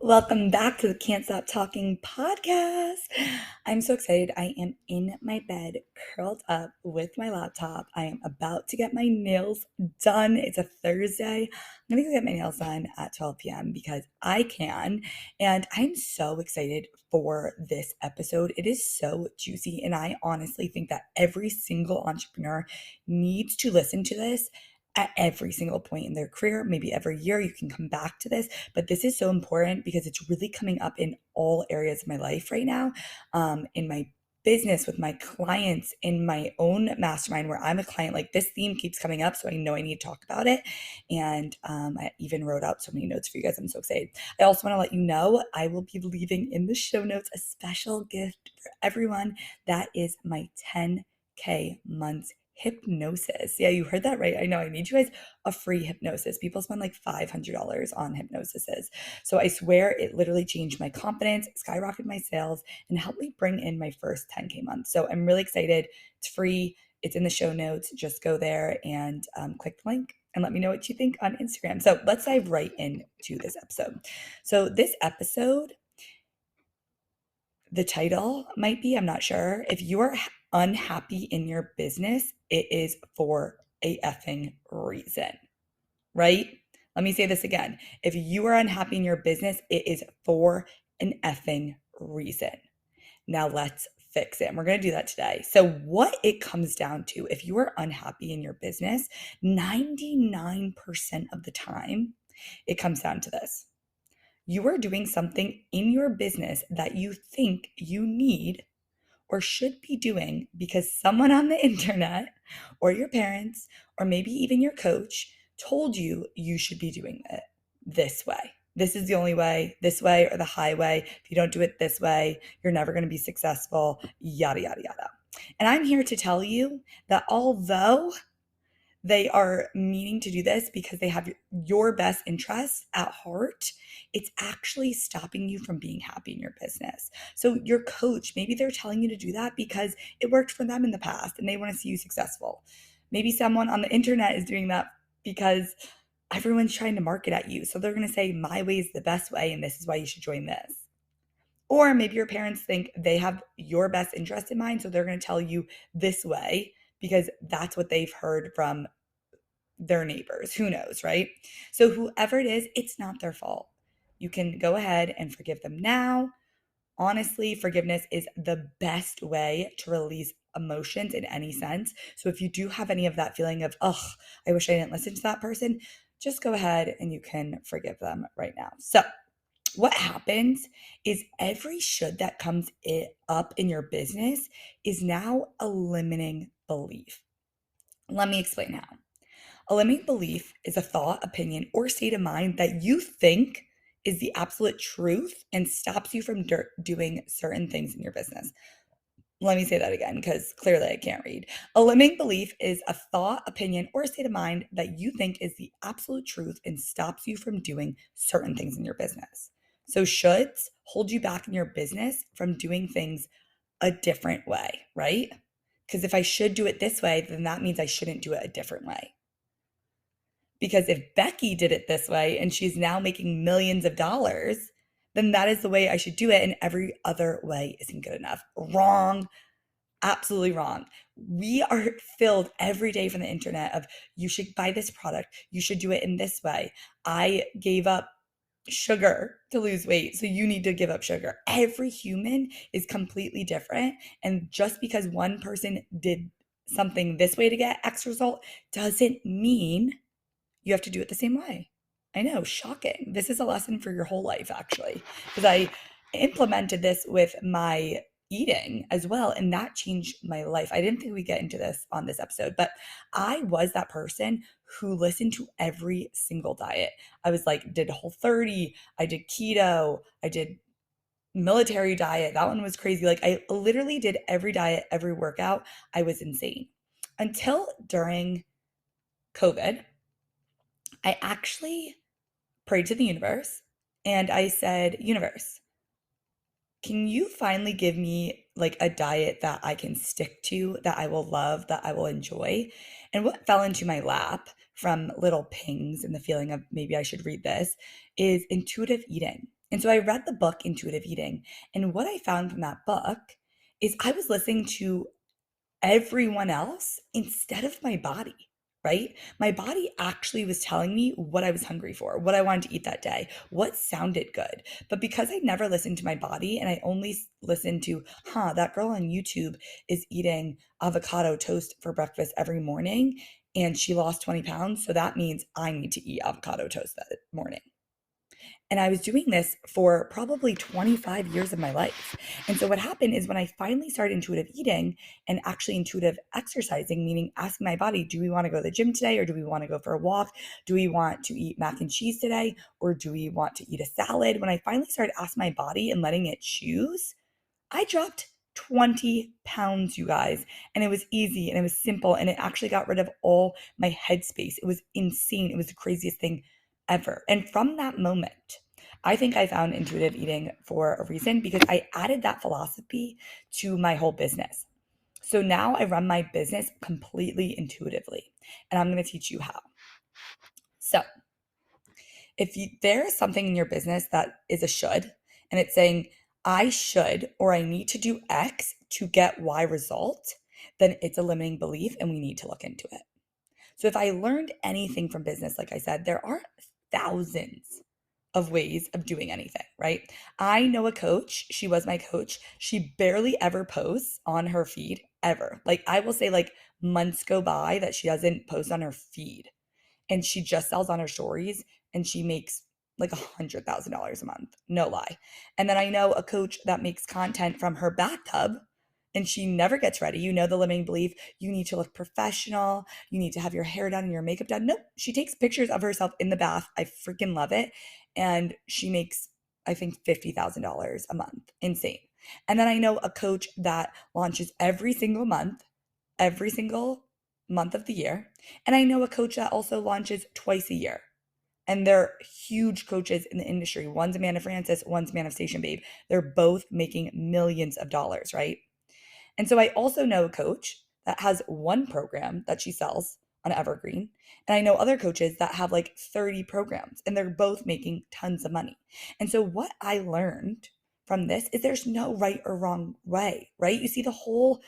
Welcome back to the Can't Stop Talking podcast. I'm so excited. I am in my bed, curled up with my laptop. I am about to get my nails done. It's a Thursday. I'm going to go get my nails done at 12 p.m. because I can. And I'm so excited for this episode. It is so juicy. And I honestly think that every single entrepreneur needs to listen to this at every single point in their career. Maybe every year you can come back to this, but this is so important because it's really coming up in all areas of my life right now, in my business, with my clients, in my own mastermind where I'm a client. Like, this theme keeps coming up, so I know I need to talk about it. And I even wrote out so many notes for you guys. I'm so excited. I also want to let you know I will be leaving in the show notes a special gift for everyone. That is my 10K months hypnosis. Yeah, you heard that right. I know. I made you guys a free hypnosis. People spend like $500 on hypnosises. So I swear it literally changed my confidence, skyrocketed my sales, and helped me bring in my first 10K month. So I'm really excited. It's free. It's in the show notes. Just go there and click the link and let me know what you think on Instagram. So let's dive right into this episode. So this episode, the title might be, I'm not sure. If you are unhappy in your business, it is for a effing reason, right? Let me say this again. If you are unhappy in your business, it is for an effing reason. Now let's fix it. And we're going to do that today. So, what it comes down to, if you are unhappy in your business, 99% of the time, it comes down to this. You are doing something in your business that you think you need or should be doing because someone on the internet or your parents or maybe even your coach told you you should be doing it this way. This is the only way, this way or the highway. If you don't do it this way, you're never going to be successful, yada, yada, yada. And I'm here to tell you that although they are meaning to do this because they have your best interests at heart, it's actually stopping you from being happy in your business. So your coach, maybe they're telling you to do that because it worked for them in the past and they want to see you successful. Maybe someone on the internet is doing that because everyone's trying to market at you. So they're going to say, my way is the best way, and this is why you should join this. Or maybe your parents think they have your best interest in mind, so they're going to tell you this way because that's what they've heard from their neighbors. Who knows, right? So, whoever it is, it's not their fault. You can go ahead and forgive them now. Honestly, forgiveness is the best way to release emotions in any sense. So, if you do have any of that feeling of, oh, I wish I didn't listen to that person, just go ahead and you can forgive them right now. So, what happens is every should that comes up in your business is now a limiting belief. Let me explain how. A limiting belief is a thought, opinion, or state of mind that you think is the absolute truth and stops you from doing certain things in your business. Let me say that again because clearly I can't read. A limiting belief is a thought, opinion, or state of mind that you think is the absolute truth and stops you from doing certain things in your business. So, shoulds hold you back in your business from doing things a different way, right? Because if I should do it this way, then that means I shouldn't do it a different way. Because if Becky did it this way and she's now making millions of dollars, then that is the way I should do it. And every other way isn't good enough. Wrong. Absolutely wrong. We are filled every day from the internet of you should buy this product. You should do it in this way. I gave up sugar to lose weight, so you need to give up sugar. Every human is completely different. And just because one person did something this way to get X result doesn't mean you have to do it the same way. I know, shocking. This is a lesson for your whole life, actually, because I implemented this with my eating as well, and that changed my life. I didn't think we'd get into this on this episode, but I was that person who listened to every single diet. I was like, did Whole30, I did keto, I did military diet. That one was crazy. Like, I literally did every diet, every workout. I was insane until during COVID. I actually prayed to the universe and I said, universe, can you finally give me like a diet that I can stick to, that I will love, that I will enjoy? And what fell into my lap from little pings and the feeling of maybe I should read this is intuitive eating. And so I read the book Intuitive Eating. And what I found from that book is I was listening to everyone else instead of my body, right? My body actually was telling me what I was hungry for, what I wanted to eat that day, what sounded good. But because I never listened to my body and I only listened to, that girl on YouTube is eating avocado toast for breakfast every morning and she lost 20 pounds. So that means I need to eat avocado toast that morning. And I was doing this for probably 25 years of my life. And so what happened is when I finally started intuitive eating and actually intuitive exercising, meaning asking my body, do we want to go to the gym today or do we want to go for a walk? Do we want to eat mac and cheese today or do we want to eat a salad? When I finally started asking my body and letting it choose, I dropped 20 pounds, you guys. And it was easy and it was simple. And it actually got rid of all my headspace. It was insane. It was the craziest thing ever. And from that moment, I think I found intuitive eating for a reason because I added that philosophy to my whole business. So now I run my business completely intuitively. And I'm going to teach you how. So, there is something in your business that is a should, and it's saying, I should or I need to do X to get Y result, then it's a limiting belief and we need to look into it. So if I learned anything from business, like I said, there are thousands of ways of doing anything, right? I know a coach, she was my coach. She barely ever posts on her feed ever. Like I will say like months go by that she doesn't post on her feed and she just sells on her stories and she makes like $100,000 a month. No lie. And then I know a coach that makes content from her bathtub and she never gets ready. You know, the limiting belief, you need to look professional. You need to have your hair done and your makeup done. Nope. She takes pictures of herself in the bath. I freaking love it. And she makes, I think, $50,000 a month. Insane. And then I know a coach that launches every single month of the year. And I know a coach that also launches twice a year. And they're huge coaches in the industry. One's Amanda Francis, one's Manifestation Babe. They're both making millions of dollars, right? And so I also know a coach that has one program that she sells on Evergreen. And I know other coaches that have like 30 programs and they're both making tons of money. And so what I learned from this is there's no right or wrong way, right? You see the whole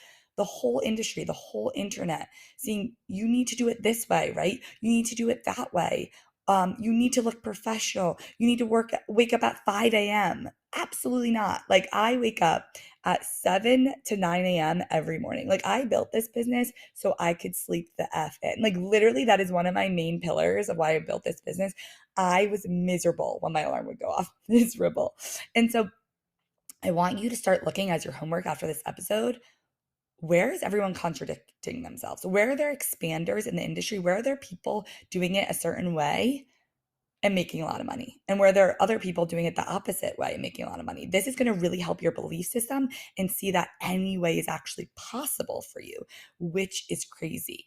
industry, the whole internet saying you need to do it this way, right? You need to do it that way. You need to look professional. You need to wake up at 5 a.m. Absolutely not. Like I wake up at 7 to 9 a.m. every morning. Like I built this business so I could sleep the F in. Like literally, that is one of my main pillars of why I built this business. I was miserable when my alarm would go off, miserable. And so I want you to start looking as your homework after this episode. Where is everyone contradicting themselves? Where are there expanders in the industry? Where are there people doing it a certain way and making a lot of money, and where there are other people doing it the opposite way and making a lot of money? This is going to really help your belief system and see that any way is actually possible for you, which is crazy.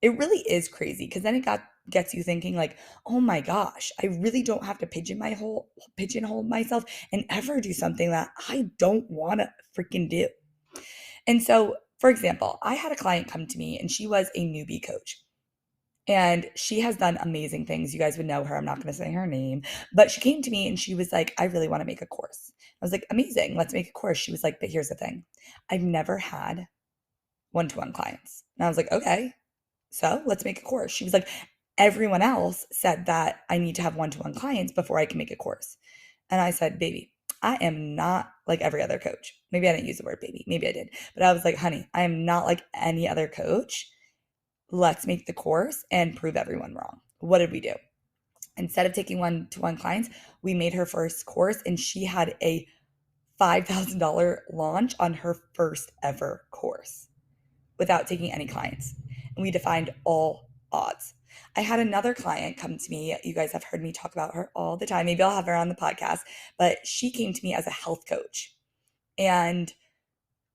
It really is crazy because then gets you thinking like, oh my gosh, I really don't have to pigeonhole myself and ever do something that I don't want to freaking do. And so, for example, I had a client come to me and she was a newbie coach. And she has done amazing things. You guys would know her. I'm not going to say her name, but she came to me and she was like, I really want to make a course. I was like, amazing. Let's make a course. She was like, but here's the thing. I've never had one-to-one clients. And I was like, okay, so let's make a course. She was like, everyone else said that I need to have one-to-one clients before I can make a course. And I said, baby, I am not like every other coach. Maybe I didn't use the word baby. Maybe I did. But I was like, honey, I am not like any other coach. Let's make the course and prove everyone wrong. What did we do? Instead of taking one-to-one clients, we made her first course and she had a $5,000 launch on her first ever course without taking any clients. And we defined all odds. I had another client come to me. You guys have heard me talk about her all the time. Maybe I'll have her on the podcast, but she came to me as a health coach. And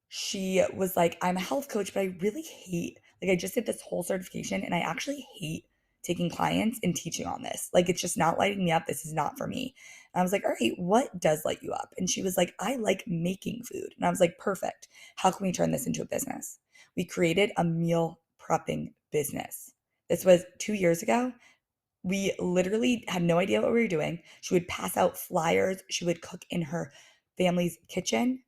she was like, I'm a health coach, but I really hate, like, I just did this whole certification and I actually hate taking clients and teaching on this. Like, it's just not lighting me up. This is not for me. And I was like, all right, what does light you up? And she was like, I like making food. And I was like, perfect. How can we turn this into a business? We created a meal prepping business. This was 2 years ago. We literally had no idea what we were doing. She would pass out flyers. She would cook in her family's kitchen.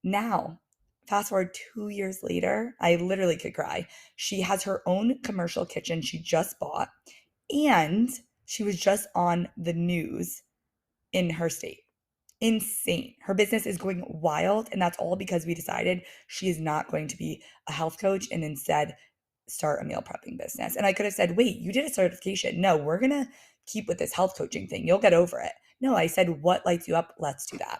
Now, fast forward 2 years later, I literally could cry. She has her own commercial kitchen she just bought, and she was just on the news in her state. Insane. Her business is going wild, and that's all because we decided she is not going to be a health coach and instead start a meal prepping business. And I could have said, wait, you did a certification. No, we're going to keep with this health coaching thing. You'll get over it. No, I said, what lights you up? Let's do that.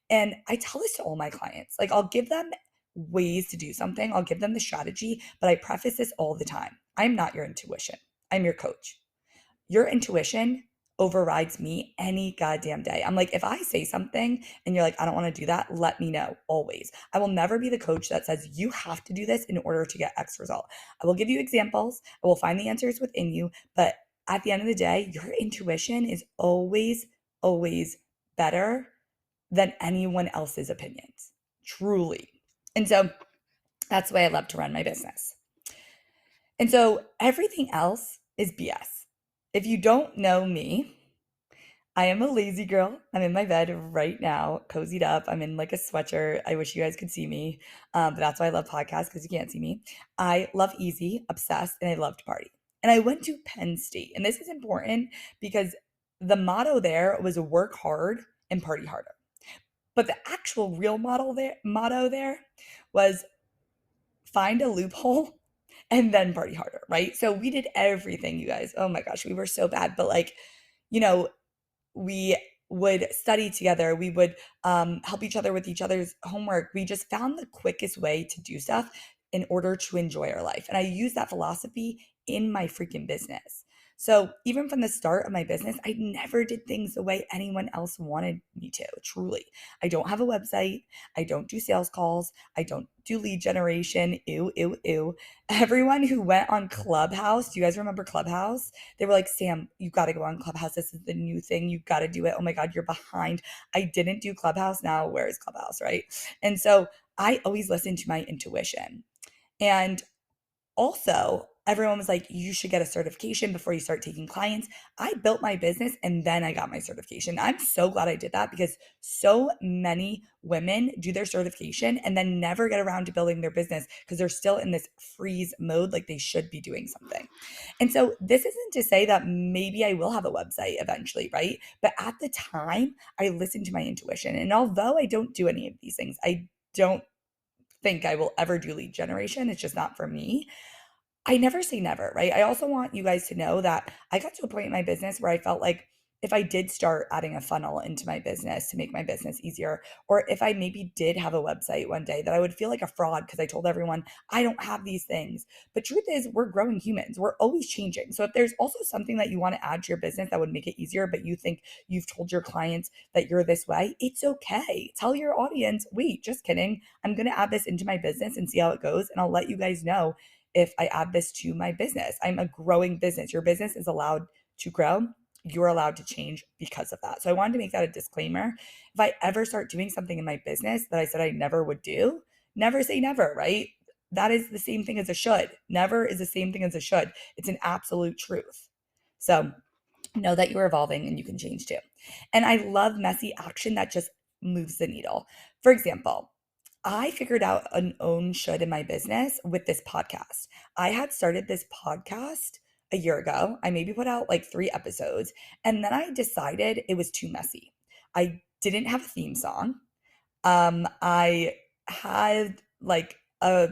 And I tell this to all my clients. Like, I'll give them ways to do something, I'll give them the strategy, but I preface this all the time. I'm not your intuition, I'm your coach. Your intuition overrides me any goddamn day. I'm like, if I say something and you're like, I don't want to do that, let me know always. I will never be the coach that says you have to do this in order to get X result. I will give you examples. I will find the answers within you. But at the end of the day, your intuition is always, always better than anyone else's opinions. Truly. And so that's the way I love to run my business. And so everything else is BS. If you don't know me, I am a lazy girl. I'm in my bed right now, cozied up. I'm in like a sweatshirt. I wish you guys could see me. But that's why I love podcasts, because you can't see me. I love easy, obsessed, and I love to party. And I went to Penn State. And this is important because the motto there was work hard and party harder. But the actual real motto there was find a loophole and then party harder, right? So we did everything, you guys. Oh my gosh, we were so bad. But like, you know, we would study together. We would help each other with each other's homework. We just found the quickest way to do stuff in order to enjoy our life. And I use that philosophy in my freaking business. So even from the start of my business, I never did things the way anyone else wanted me to, truly. I don't have a website. I don't do sales calls. I don't do lead generation. Ew, ew, ew. Everyone who went on Clubhouse, do you guys remember Clubhouse? They were like, Sam, you got to go on Clubhouse. This is the new thing. You got to do it. Oh my God, you're behind. I didn't do Clubhouse. Now, where is Clubhouse, right? And so I always listen to my intuition. And also, everyone was like, you should get a certification before you start taking clients. I built my business and then I got my certification. I'm so glad I did that because so many women do their certification and then never get around to building their business because they're still in this freeze mode, like they should be doing something. And so this isn't to say that maybe I will have a website eventually, right? But at the time, I listened to my intuition. And although I don't do any of these things, I don't think I will ever do lead generation. It's just not for me. I never say never, right? I also want you guys to know that I got to a point in my business where I felt like if I did start adding a funnel into my business to make my business easier, or if I maybe did have a website one day, that I would feel like a fraud because I told everyone I don't have these things. But truth is, we're growing humans. We're always changing. So if there's also something that you want to add to your business that would make it easier, but you think you've told your clients that you're this way, it's okay. Tell your audience, wait, just kidding. I'm going to add this into my business and see how it goes. And I'll let you guys know if I add this to my business. I'm a growing business. Your business is allowed to grow. You're allowed to change because of that. So I wanted to make that a disclaimer. If I ever start doing something in my business that I said I never would do, never say never, right? That is the same thing as a should. Never is the same thing as a should. It's an absolute truth. So know that you're evolving and you can change too. And I love messy action that just moves the needle. For example, I figured out an own should in my business with this podcast. I had started this podcast a year ago. I maybe put out like 3 episodes, and then I decided it was too messy. I didn't have a theme song. I had like a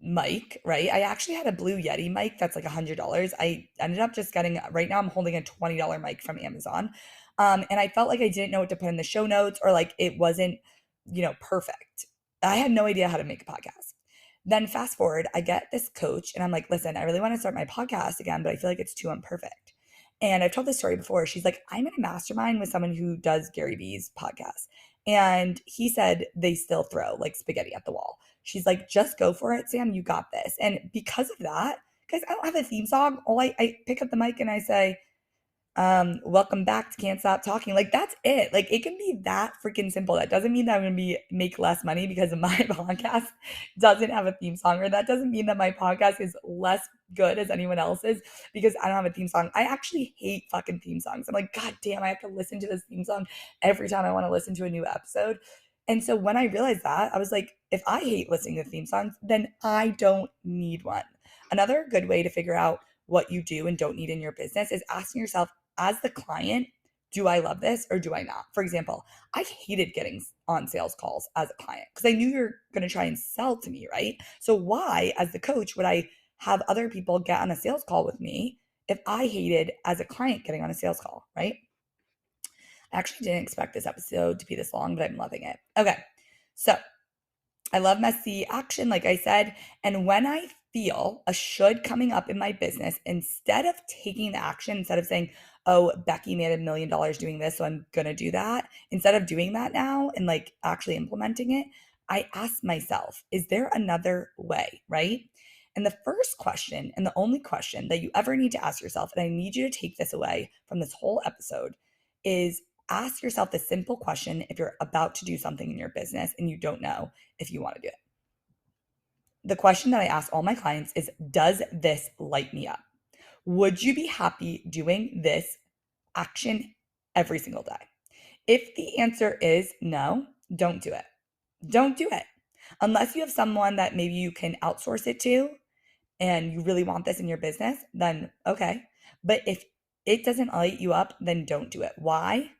mic, right? I actually had a Blue Yeti mic that's like $100. I ended up just getting, right now I'm holding a $20 mic from Amazon. And I felt like I didn't know what to put in the show notes, or like it wasn't, perfect. I had no idea how to make a podcast. Then fast forward, I get this coach and I'm like, listen, I really want to start my podcast again, but I feel like it's too imperfect. And I've told this story before. She's like, I'm in a mastermind with someone who does Gary Vee's podcast. And he said they still throw like spaghetti at the wall. She's like, just go for it, Sam. You got this. And because of that, guys, I don't have a theme song. I pick up the mic and I say, Welcome back to Can't Stop Talking. Like that's it. Like it can be that freaking simple. That doesn't mean that I'm gonna make less money because my podcast doesn't have a theme song, or that doesn't mean that my podcast is less good as anyone else's because I don't have a theme song. I actually hate fucking theme songs. I'm like, God damn, I have to listen to this theme song every time I want to listen to a new episode. And so when I realized that, I was like, if I hate listening to theme songs, then I don't need one. Another good way to figure out what you do and don't need in your business is asking yourself, as the client, do I love this or do I not? For example, I hated getting on sales calls as a client because I knew you're going to try and sell to me, right? So why, as the coach, would I have other people get on a sales call with me if I hated as a client getting on a sales call, right? I actually didn't expect this episode to be this long, but I'm loving it. Okay. So I love messy action, like I said. And when I feel a should coming up in my business, instead of taking the action, instead of saying, oh, Becky made $1 million doing this, so I'm going to do that, instead of doing that now and like actually implementing it, I ask myself, is there another way, right? And the first question and the only question that you ever need to ask yourself, and I need you to take this away from this whole episode, is ask yourself the simple question if you're about to do something in your business and you don't know if you want to do it. The question that I ask all my clients is, does this light me up? Would you be happy doing this action every single day? If the answer is no, don't do it. Don't do it. Unless you have someone that maybe you can outsource it to and you really want this in your business, then okay. But if it doesn't light you up, then don't do it. Why?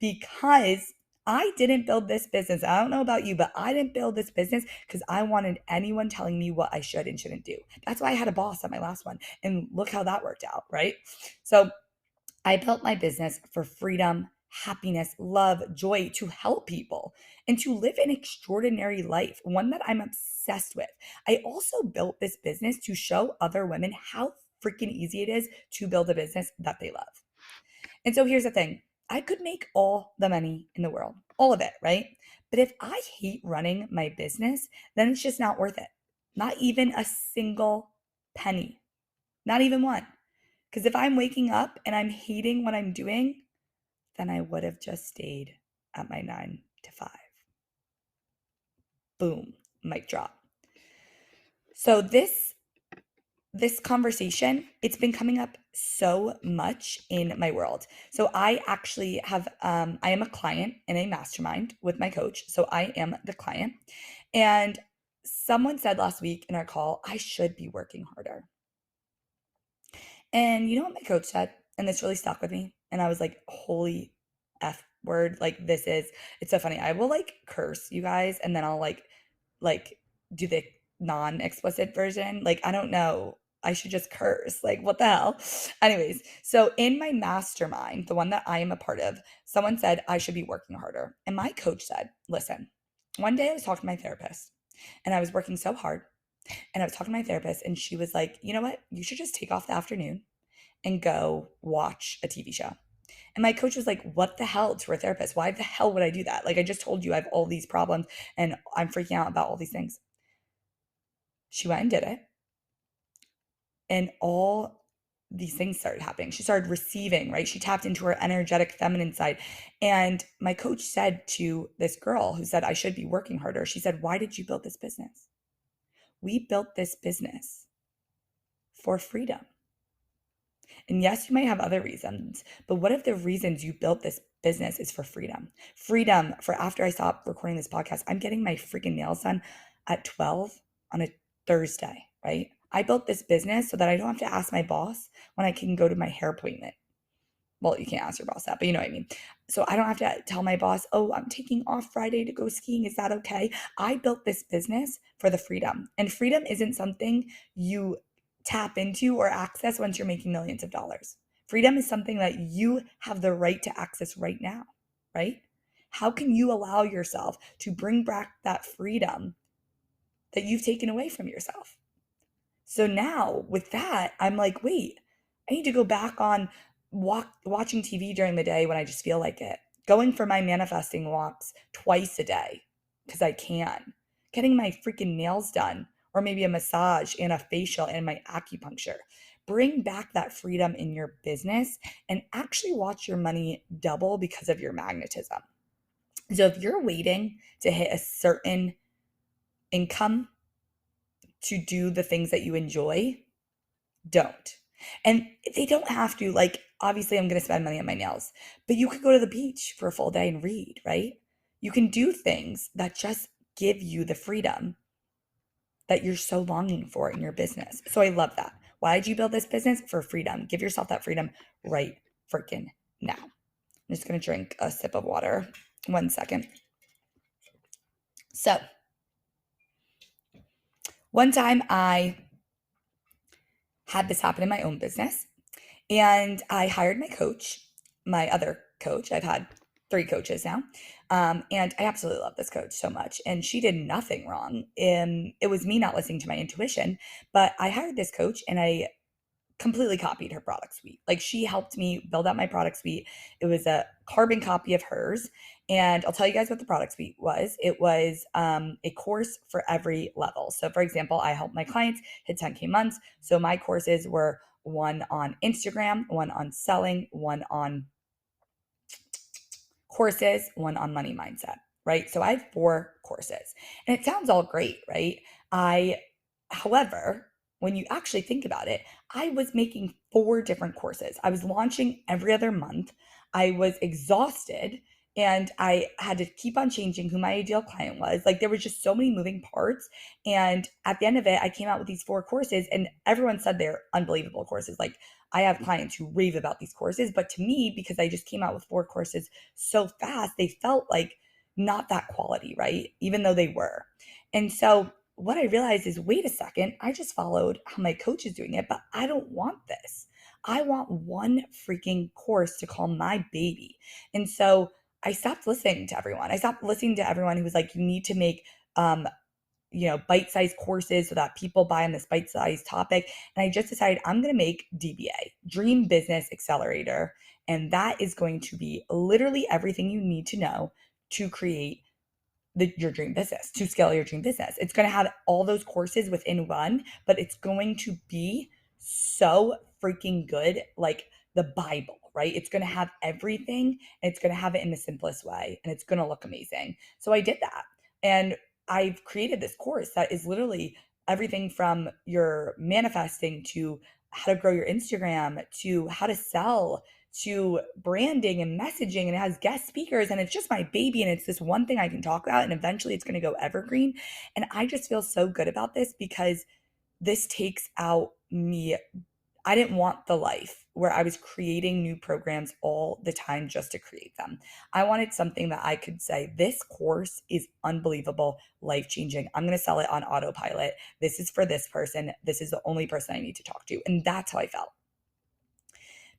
Because I didn't build this business. I don't know about you, but I didn't build this business because I wanted anyone telling me what I should and shouldn't do. That's why I had a boss at my last one. And look how that worked out, right? So I built my business for freedom, happiness, love, joy, to help people and to live an extraordinary life, one that I'm obsessed with. I also built this business to show other women how freaking easy it is to build a business that they love. And so here's the thing, I could make all the money in the world, all of it, right? But if I hate running my business, then it's just not worth it. Not even a single penny, not even one. Because if I'm waking up and I'm hating what I'm doing, then I would have just stayed at my 9 to 5. Boom, mic drop. So this conversation, it's been coming up so much in my world. So I actually have I am a client in a mastermind with my coach. So I am the client. And someone said last week in our call, I should be working harder. And you know what my coach said? And this really stuck with me. And I was like, holy F word. Like it's so funny. I will like curse you guys and then I'll like do the non-explicit version. Like, I don't know. I should just curse. Like, what the hell? Anyways, so in my mastermind, the one that I am a part of, someone said I should be working harder. And my coach said, listen, one day I was talking to my therapist and I was working so hard and I was talking to my therapist and she was like, you know what? You should just take off the afternoon and go watch a TV show. And my coach was like, what the hell, to her therapist? Why the hell would I do that? Like, I just told you I have all these problems and I'm freaking out about all these things. She went and did it. And all these things started happening. She started receiving, right? She tapped into her energetic feminine side. And my coach said to this girl who said, I should be working harder, she said, why did you build this business? We built this business for freedom. And yes, you might have other reasons, but what if the reasons you built this business is for freedom? Freedom for after I stop recording this podcast, I'm getting my freaking nails done at 12 on a Thursday, right? I built this business so that I don't have to ask my boss when I can go to my hair appointment. Well, you can't ask your boss that, but you know what I mean. So I don't have to tell my boss, oh, I'm taking off Friday to go skiing. Is that okay? I built this business for the freedom. And freedom isn't something you tap into or access once you're making millions of dollars. Freedom is something that you have the right to access right now, right? How can you allow yourself to bring back that freedom that you've taken away from yourself? So now with that, I'm like, wait, I need to go back on watching TV during the day when I just feel like it. Going for my manifesting walks twice a day because I can. Getting my freaking nails done or maybe a massage and a facial and my acupuncture. Bring back that freedom in your business and actually watch your money double because of your magnetism. So if you're waiting to hit a certain income to do the things that you enjoy, don't. And they don't have to, like, obviously, I'm going to spend money on my nails, but you could go to the beach for a full day and read, right? You can do things that just give you the freedom that you're so longing for in your business. So I love that. Why did you build this business? For freedom. Give yourself that freedom right freaking now. I'm just going to drink a sip of water. 1 second. So, one time I had this happen in my own business, and I hired my coach, my other coach. I've had 3 coaches now. And I absolutely love this coach so much. And she did nothing wrong. It was me not listening to my intuition, but I hired this coach and I completely copied her product suite. Like, she helped me build out my product suite. It was a carbon copy of hers. And I'll tell you guys what the product suite was. It was a course for every level. So, for example, I help my clients hit 10K months. So my courses were one on Instagram, one on selling, one on courses, one on money mindset, right? So I have 4 courses. And it sounds all great, right? However, when you actually think about it, I was making 4 different courses. I was launching every other month. I was exhausted and I had to keep on changing who my ideal client was. Like, there was just so many moving parts. And at the end of it, I came out with these 4 courses and everyone said they're unbelievable courses. Like, I have clients who rave about these courses, but to me, because I just came out with 4 courses so fast, they felt like not that quality, right? Even though they were. And so what I realized is, wait a second, I just followed how my coach is doing it, but I don't want this. I want one freaking course to call my baby. And so I stopped listening to everyone. I stopped listening to everyone who was like, you need to make bite-sized courses so that people buy on this bite-sized topic. And I just decided I'm going to make DBA, Dream Business Accelerator. And that is going to be literally everything you need to know to create your dream business, to scale your dream business. It's going to have all those courses within one, but it's going to be so freaking good, like the Bible, right? It's going to have everything and it's going to have it in the simplest way and it's going to look amazing. So I did that. And I've created this course that is literally everything from your manifesting to how to grow your Instagram to how to sell to branding and messaging, and it has guest speakers, and it's just my baby, and it's this one thing I can talk about, and eventually it's going to go evergreen. And I just feel so good about this because this takes out me. I didn't want the life where I was creating new programs all the time just to create them. I wanted something that I could say, this course is unbelievable, life changing. I'm going to sell it on autopilot. This is for this person. This is the only person I need to talk to. And that's how I felt,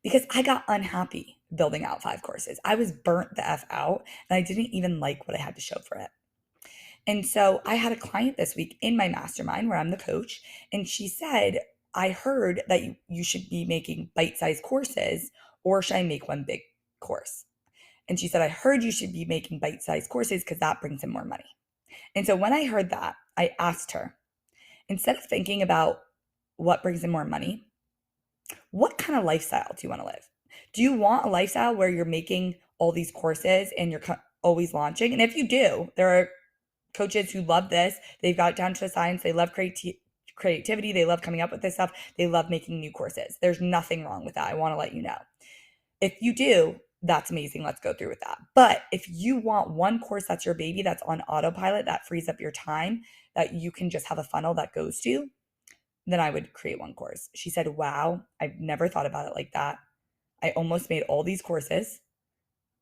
because I got unhappy building out 5 courses. I was burnt the F out and I didn't even like what I had to show for it. And so I had a client this week in my mastermind where I'm the coach, and she said, I heard that you should be making bite-sized courses, or should I make one big course? And she said, I heard you should be making bite-sized courses because that brings in more money. And so when I heard that, I asked her, instead of thinking about what brings in more money, what kind of lifestyle do you want to live? Do you want a lifestyle where you're making all these courses and you're always launching? And if you do, there are coaches who love this. They've got it down to a science. They love creativity. They love coming up with this stuff. They love making new courses. There's nothing wrong with that. I want to let you know. If you do, that's amazing. Let's go through with that. But if you want one course that's your baby, that's on autopilot, that frees up your time, that you can just have a funnel that goes to, then I would create one course. She said, wow, I've never thought about it like that. I almost made all these courses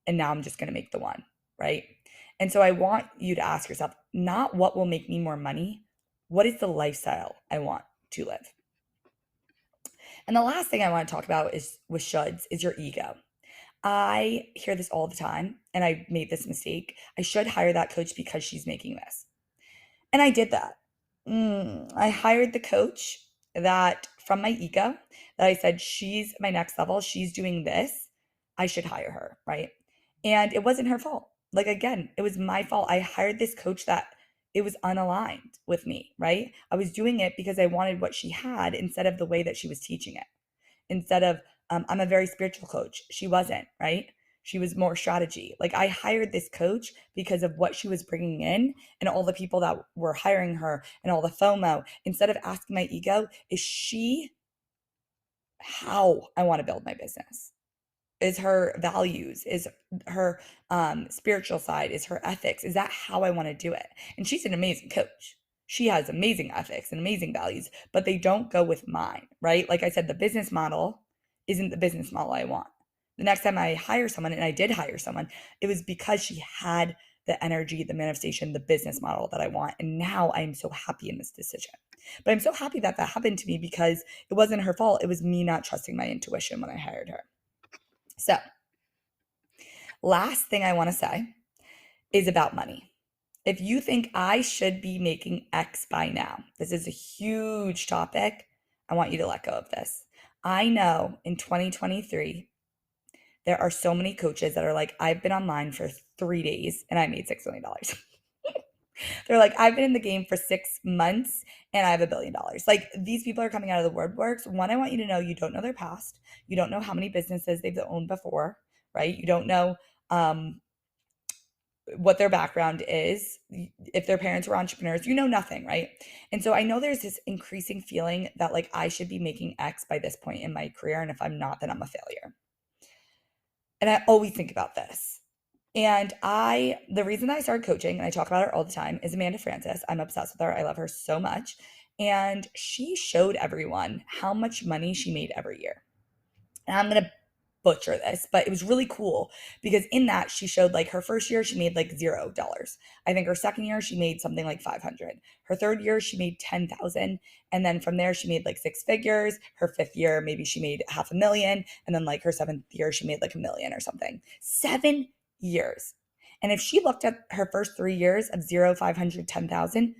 and now I'm just going to make the one, right? And so I want you to ask yourself, not what will make me more money, what is the lifestyle I want to live? And the last thing I want to talk about is with shoulds is your ego. I hear this all the time and I made this mistake. I should hire that coach because she's making this. And I did that. I hired the coach that from my ego that I said, she's my next level. She's doing this. I should hire her, right? And it wasn't her fault. Like, again, it was my fault. I hired this coach that it was unaligned with me, right? I was doing it because I wanted what she had instead of the way that she was teaching it. Instead of, I'm a very spiritual coach. She wasn't, right? She was more strategy. Like I hired this coach because of what she was bringing in and all the people that were hiring her and all the FOMO. Instead of asking my ego, is she how I want to build my business? Is her values, is her spiritual side, is her ethics, is that how I want to do it? And she's an amazing coach. She has amazing ethics and amazing values, but they don't go with mine, right? Like I said, the business model isn't the business model I want. The next time I hire someone, and I did hire someone, it was because she had the energy, the manifestation, the business model that I want. And now I am so happy in this decision. But I'm so happy that that happened to me because it wasn't her fault. It was me not trusting my intuition when I hired her. So, last thing I want to say is about money. If you think I should be making X by now, this is a huge topic. I want you to let go of this. I know in 2023, there are so many coaches that are like, I've been online for 3 days and I made $6 million. They're like, I've been in the game for 6 months and I have $1 billion. Like these people are coming out of the woodworks. One, I want you to know you don't know their past. You don't know how many businesses they've owned before, right? You don't know what their background is, if their parents were entrepreneurs, you know nothing, right? And so I know there's this increasing feeling that like I should be making X by this point in my career. And if I'm not, then I'm a failure. And I always think about this. And the reason that I started coaching, and I talk about her all the time, is Amanda Frances. I'm obsessed with her. I love her so much. And she showed everyone how much money she made every year. And I'm going to butcher this, but it was really cool because in that she showed like her first year, she made like $0. I think her second year, she made something like 500. Her third year, she made 10,000. And then from there, she made like 6 figures. Her fifth year, maybe she made 500,000. And then like her seventh year, she made like 1 million or something. 7 years. And if she looked at her first 3 years of 0, 500, 10,000,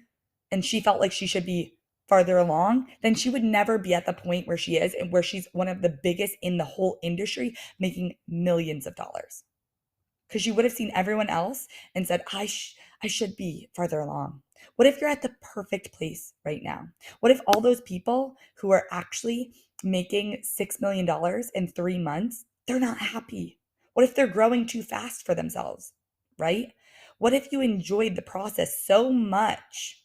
and she felt like she should be farther along, then she would never be at the point where she is and where she's one of the biggest in the whole industry making millions of dollars. Because she would have seen everyone else and said, I should be farther along. What if you're at the perfect place right now? What if all those people who are actually making $6 million in 3 months, they're not happy? What if they're growing too fast for themselves, right? What if you enjoyed the process so much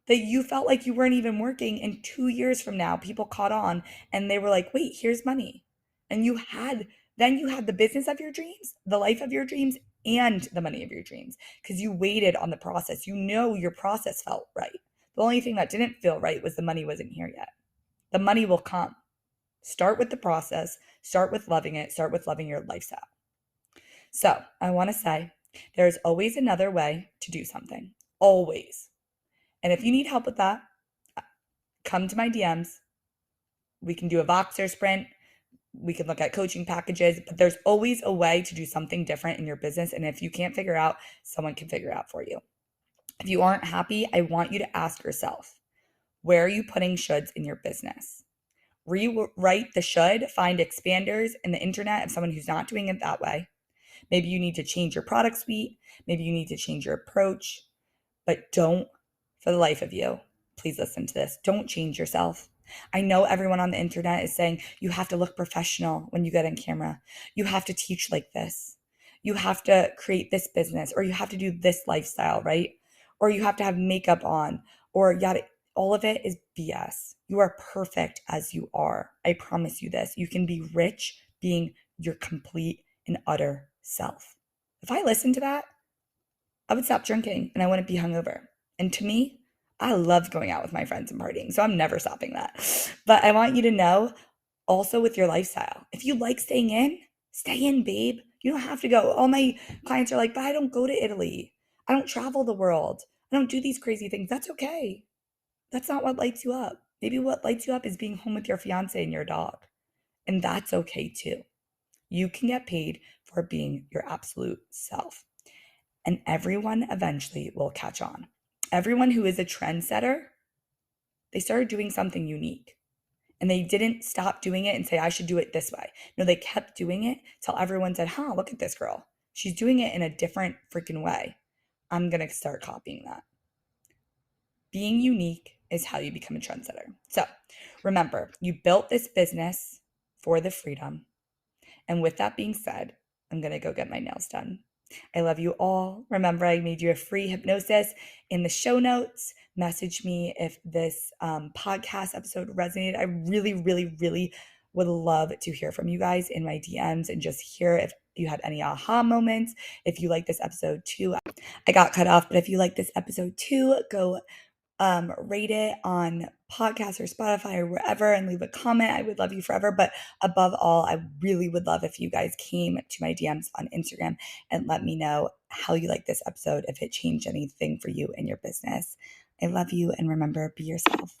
that you felt like you weren't even working, and 2 years from now people caught on and they were like, wait, here's money. And you had the business of your dreams, the life of your dreams, and the money of your dreams because you waited on the process. You know your process felt right. The only thing that didn't feel right was the money wasn't here yet. The money will come. Start with the process, start with loving it, start with loving your lifestyle. So I want to say there's always another way to do something. Always. And if you need help with that, come to my DMs. We can do a Voxer sprint. We can look at coaching packages, but there's always a way to do something different in your business. And if you can't figure out, someone can figure out for you. If you aren't happy, I want you to ask yourself, where are you putting shoulds in your business? Rewrite the should, find expanders in the internet of someone who's not doing it that way. Maybe you need to change your product suite. Maybe you need to change your approach, but don't, for the life of you, please listen to this. Don't change yourself. I know everyone on the internet is saying you have to look professional when you get on camera. You have to teach like this. You have to create this business, or you have to do this lifestyle, right? Or you have to have makeup on, or yada. All of it is BS. You are perfect as you are. I promise you this. You can be rich being your complete and utter self. If I listened to that, I would stop drinking and I wouldn't be hungover. And to me, I love going out with my friends and partying, so I'm never stopping that. But I want you to know also with your lifestyle, if you like staying in, stay in, babe. You don't have to go. All my clients are like, but I don't go to Italy. I don't travel the world. I don't do these crazy things. That's okay. That's not what lights you up. Maybe what lights you up is being home with your fiance and your dog. And that's okay too. You can get paid for being your absolute self. And everyone eventually will catch on. Everyone who is a trendsetter, they started doing something unique. And they didn't stop doing it and say, I should do it this way. No, they kept doing it till everyone said, huh, look at this girl. She's doing it in a different freaking way. I'm going to start copying that. Being unique is how you become a trendsetter. So remember, you built this business for the freedom. And with that being said, I'm going to go get my nails done. I love you all. Remember, I made you a free hypnosis in the show notes. Message me if this podcast episode resonated. I really, really, really would love to hear from you guys in my DMs and just hear if you had any aha moments. If you like this episode too, I got cut off, but if you like this episode too, go rate it on podcast or Spotify or wherever and leave a comment. I would love you forever. But above all, I really would love if you guys came to my DMs on Instagram and let me know how you like this episode, if it changed anything for you in your business. I love you, and remember, be yourself.